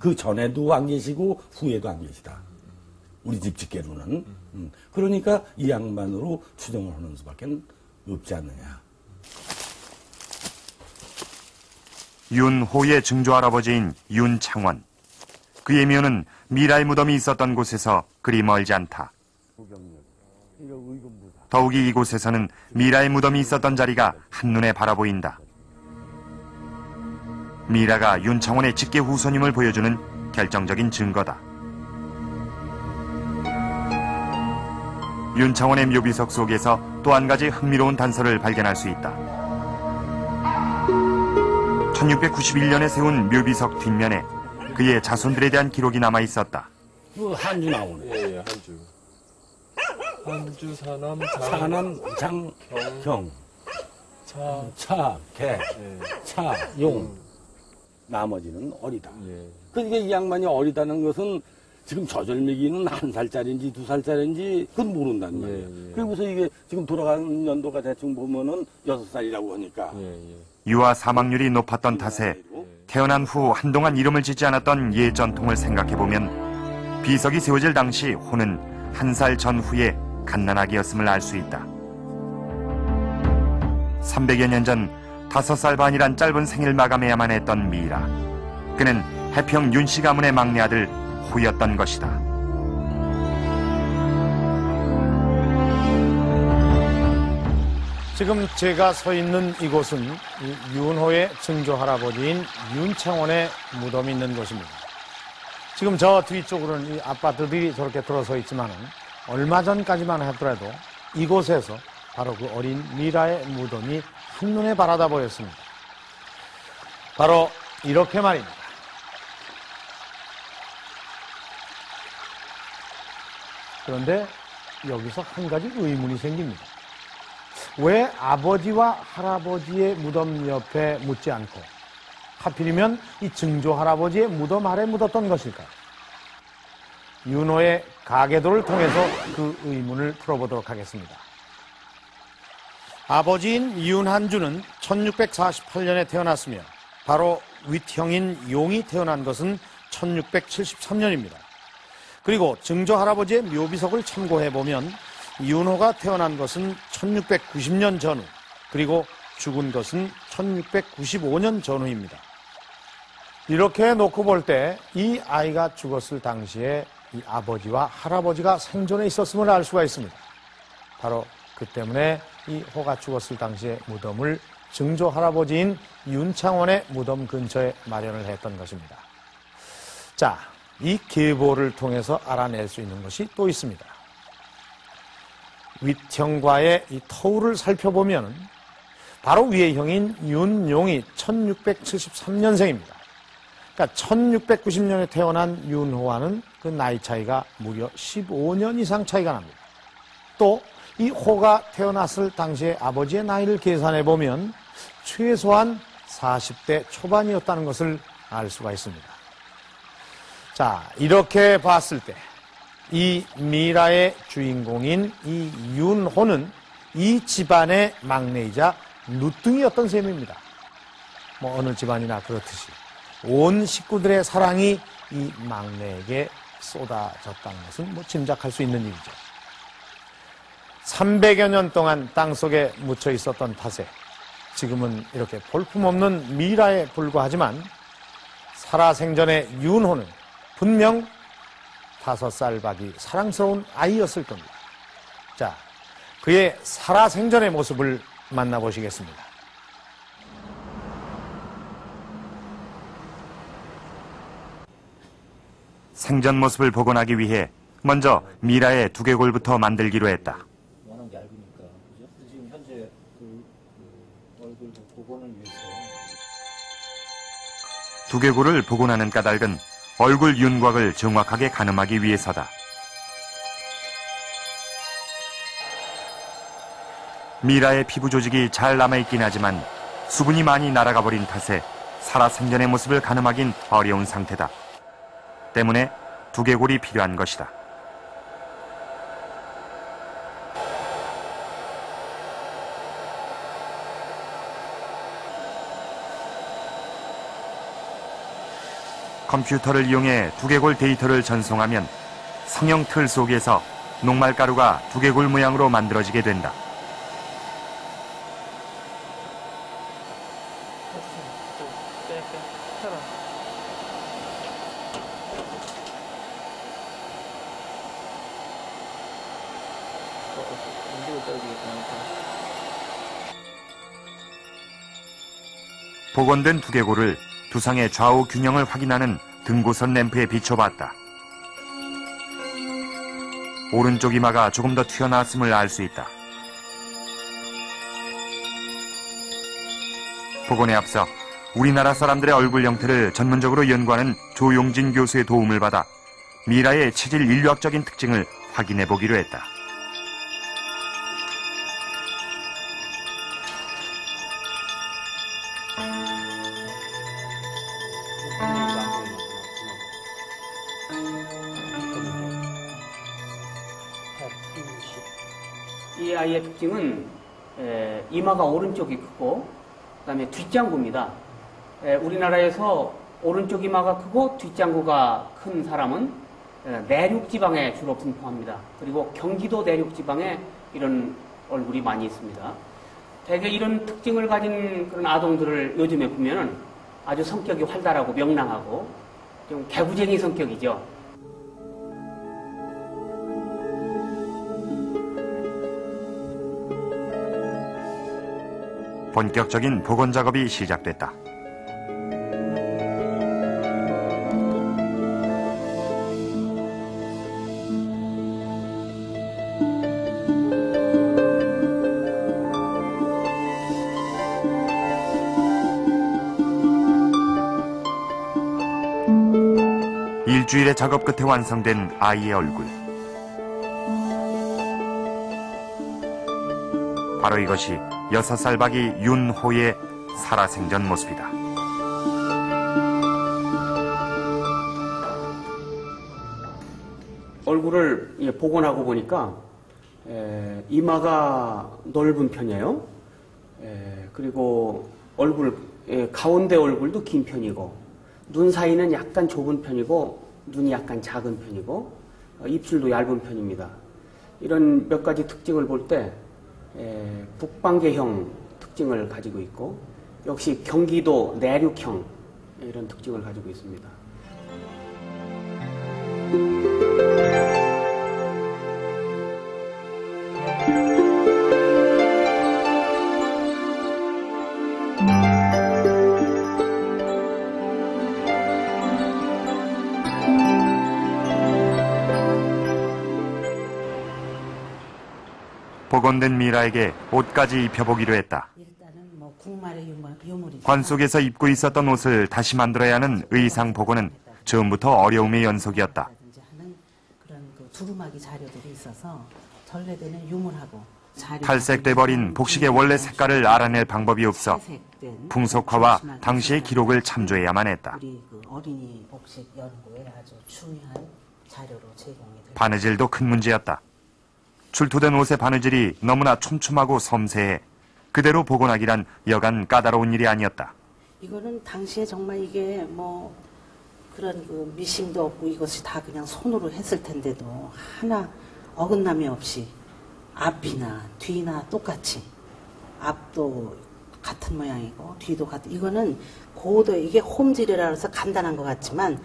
그 전에도 안 계시고 후에도 안 계시다. 우리 집 집계로는. 그러니까 이 양반으로 추정을 하는 수밖에 없지 않느냐. 윤호의 증조할아버지인 윤창원. 그의 묘는 미라의 무덤이 있었던 곳에서 그리 멀지 않다. 더욱이 이곳에서는 미라의 무덤이 있었던 자리가 한눈에 바라보인다. 미라가 윤창원의 직계 후손임을 보여주는 결정적인 증거다. 윤창원의 묘비석 속에서 또 한 가지 흥미로운 단서를 발견할 수 있다. 1691년에 세운 묘비석 뒷면에 그의 자손들에 대한 기록이 남아 있었다. 그 한주 나오네. 예, 한주. 한주, 사남, 장경, 차, 개, 예. 차, 용. 나머지는 어리다. 예. 그러니까 이 양반이 어리다는 것은 지금 저절매기는 1살짜리인지 2살짜리인지 그건 모른다는 말이에요. 예. 그리고서 이게 지금 돌아가는 연도가 대충 보면은 6살이라고 하니까. 유아 사망률이 높았던 탓에 태어난 후 한동안 이름을 짓지 않았던 옛 전통을 생각해보면 비석이 세워질 당시 호는 1살 전후에 갓난아기였음을 알 수 있다. 300여 년 전 5살 반이란 짧은 생일 마감해야만 했던 미라. 그는 해평 윤씨 가문의 막내 아들 호였던 것이다. 지금 제가 서 있는 이곳은 윤호의 증조할아버지인 윤창원의 무덤이 있는 곳입니다. 지금 저 뒤쪽으로는 이 아파트들이 저렇게 들어서 있지만은 얼마 전까지만 하더라도 이곳에서 바로 그 어린 미라의 무덤이 한눈에 바라다 보였습니다. 바로 이렇게 말입니다. 그런데 여기서 한 가지 의문이 생깁니다. 왜 아버지와 할아버지의 무덤 옆에 묻지 않고 하필이면 이 증조할아버지의 무덤 아래 묻었던 것일까요? 윤호의 가계도를 통해서 그 의문을 풀어보도록 하겠습니다. 아버지인 윤한주는 1648년에 태어났으며 바로 윗형인 용이 태어난 것은 1673년입니다. 그리고 증조할아버지의 묘비석을 참고해보면 윤호가 태어난 것은 1690년 전후, 그리고 죽은 것은 1695년 전후입니다. 이렇게 놓고 볼 때 이 아이가 죽었을 당시에 이 아버지와 할아버지가 생존해 있었음을 알 수가 있습니다. 바로 그 때문에 이 호가 죽었을 당시에 무덤을 증조할아버지인 윤창원의 무덤 근처에 마련을 했던 것입니다. 자, 이 계보를 통해서 알아낼 수 있는 것이 또 있습니다. 윗형과의 이 터울을 살펴보면 바로 위의 형인 윤용이 1673년생입니다. 그러니까 1690년에 태어난 윤호와는 그 나이 차이가 무려 15년 이상 차이가 납니다. 또 이 호가 태어났을 당시에 아버지의 나이를 계산해 보면 최소한 40대 초반이었다는 것을 알 수가 있습니다. 자, 이렇게 봤을 때 이 미라의 주인공인 이 윤호는 이 집안의 막내이자 누뚱이었던 셈입니다. 뭐 어느 집안이나 그렇듯이 온 식구들의 사랑이 이 막내에게 쏟아졌다는 것은 뭐 짐작할 수 있는 일이죠. 300여 년 동안 땅속에 묻혀 있었던 탓에 지금은 이렇게 볼품없는 미라에 불과하지만 살아생전의 윤호는 분명 5살박이 사랑스러운 아이였을 겁니다. 자, 그의 살아생전의 모습을 만나보시겠습니다. 생전 모습을 복원하기 위해 먼저 미라의 두개골부터 만들기로 했다. 워낙 얇으니까, 그죠? 지금 현재 그 얼굴 복원을 위해서 두개골을 복원하는 까닭은 얼굴 윤곽을 정확하게 가늠하기 위해서다. 미라의 피부 조직이 잘 남아있긴 하지만 수분이 많이 날아가 버린 탓에 살아생전의 모습을 가늠하긴 어려운 상태다. 때문에 두개골이 필요한 것이다. 컴퓨터를 이용해 두개골 데이터를 전송하면 성형 틀 속에서 녹말가루가 두개골 모양으로 만들어지게 된다. 복원된 두개골을 두상의 좌우 균형을 확인하는 등고선 램프에 비춰봤다. 오른쪽 이마가 조금 더 튀어나왔음을 알 수 있다. 복원에 앞서 우리나라 사람들의 얼굴 형태를 전문적으로 연구하는 조용진 교수의 도움을 받아 미라의 체질 인류학적인 특징을 확인해 보기로 했다. 이 아이의 특징은 이마가 오른쪽이 크고 그다음에 뒷장구입니다. 우리나라에서 오른쪽 이마가 크고 뒷장구가 큰 사람은 내륙 지방에 주로 분포합니다. 그리고 경기도 내륙 지방에 이런 얼굴이 많이 있습니다. 대개 이런 특징을 가진 그런 아동들을 요즘에 보면은 아주 성격이 활달하고 명랑하고 좀 개구쟁이 성격이죠. 본격적인 복원 작업이 시작됐다. 일주일의 작업 끝에 완성된 아이의 얼굴. 바로 이것이 6살 박이 윤호의 살아생전 모습이다. 얼굴을 복원하고 보니까 이마가 넓은 편이에요. 그리고 얼굴 가운데 얼굴도 긴 편이고 눈 사이는 약간 좁은 편이고 눈이 약간 작은 편이고 입술도 얇은 편입니다. 이런 몇 가지 특징을 볼 때 북방계형 특징을 가지고 있고 역시 경기도 내륙형 이런 특징을 가지고 있습니다. 복원된 미라에게 옷까지 입혀보기로 했다. 관 속에서 입고 있었던 옷을 다시 만들어야 하는 의상 복원은 처음부터 어려움의 연속이었다. 탈색돼버린 복식의 원래 색깔을 알아낼 방법이 없어 풍속화와 당시의 기록을 참조해야만 했다. 바느질도 큰 문제였다. 출토된 옷의 바느질이 너무나 촘촘하고 섬세해 그대로 복원하기란 여간 까다로운 일이 아니었다. 이거는 당시에 정말 이게 뭐 그런 그 미싱도 없고 이것이 다 그냥 손으로 했을 텐데도 하나 어긋남이 없이 앞이나 뒤나 똑같이 앞도 같은 모양이고 뒤도 같은 이거는 고도 이게 홈질이라 해서 간단한 것 같지만